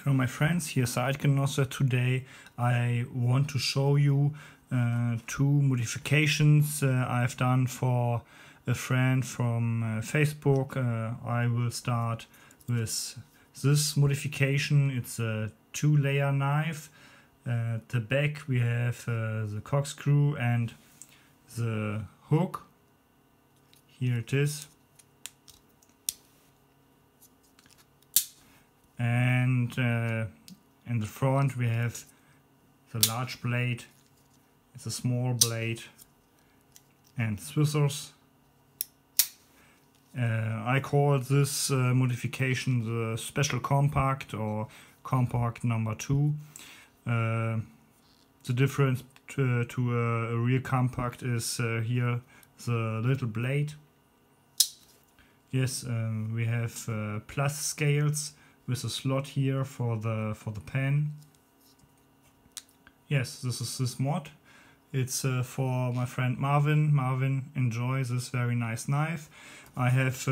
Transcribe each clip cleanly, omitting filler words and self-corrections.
Hello my friends, here's SAkGUY. Today I want to show you two modifications I've done for a friend from Facebook. I will start with this modification. It's a 2-layer knife. At the back we have the corkscrew and the hook. Here it is. And in the front we have the large blade, it's a small blade, and scissors. I call this modification the special compact or compact number 2. The difference to a real compact is here the little blade. Yes, we have plus scales with a slot here for the pen. Yes, this is this mod. It's for my friend Marvin. Marvin, enjoy this very nice knife. I have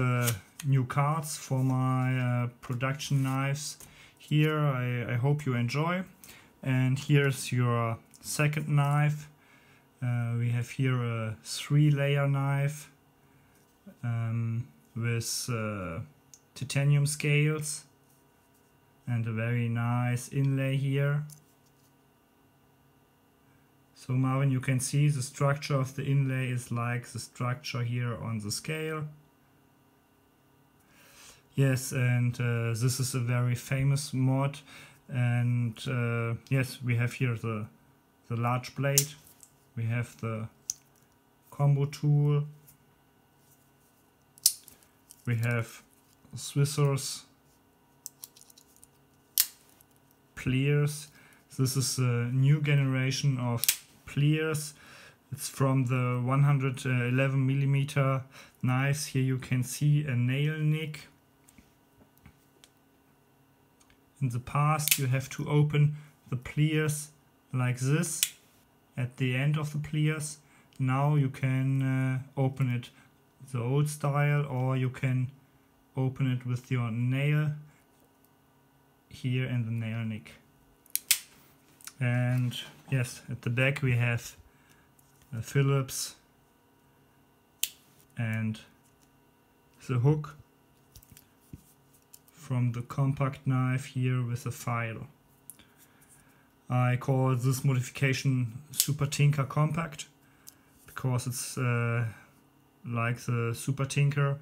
new cards for my production knives here. I hope you enjoy. And here's your second knife. We have here a 3-layer knife with titanium scales and a very nice inlay here. So Marvin, you can see the structure of the inlay is like the structure here on the scale. Yes, and this is a very famous mod. And yes, we have here the large blade. We have the combo tool. We have scissors, pliers. This is a new generation of pliers. It's from the 111mm knives. Here you can see a nail nick. In the past you have to open the pliers like this at the end of the pliers. Now you can open it the old style, or you can open it with your nail here in the nail nick. And yes, at the back we have a Phillips and the hook from the compact knife here with a file. I call this modification Super Tinker Compact because it's like the Super Tinker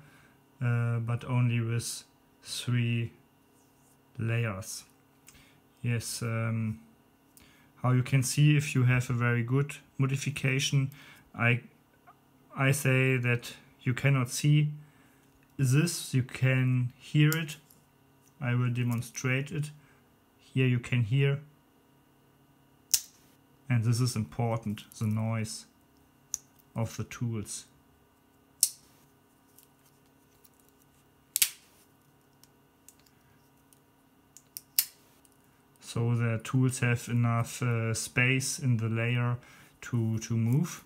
but only with 3 layers. Yes, how you can see if you have a very good modification, I say that you cannot see this, you can hear it. I will demonstrate it. Here you can hear, and this is important, the noise of the tools. So the tools have enough space in the layer to move.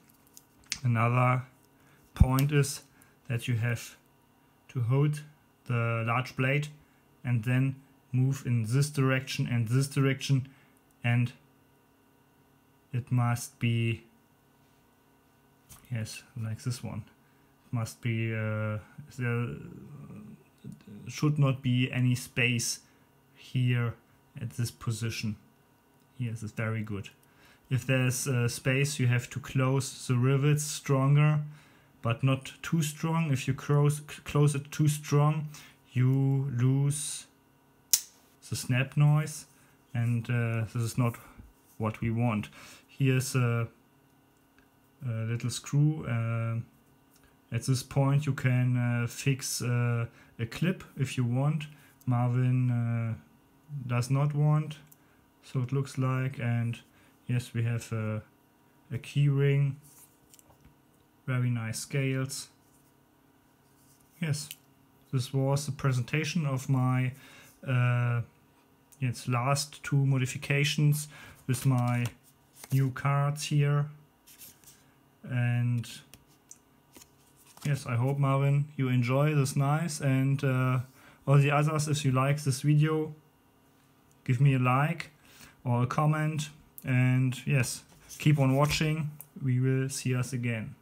Another point is that you have to hold the large blade and then move in this direction and this direction, and it must be, yes, like this one. It must be, there should not be any space here at this position. Yes, it's very good. If there's space, you have to close the rivets stronger, but not too strong. If you close it too strong, you lose the snap noise, and this is not what we want. Here's a little screw. At this point you can fix a clip if you want. Marvin does not want, so it looks like. And yes, we have a key ring, very nice scales. Yes, this was the presentation of my last 2 modifications with my new cards here. And yes, I hope, Marvin, you enjoy this knives, and all the others, if you like this video, give me a like or a comment, and yes, keep on watching. We will see us again.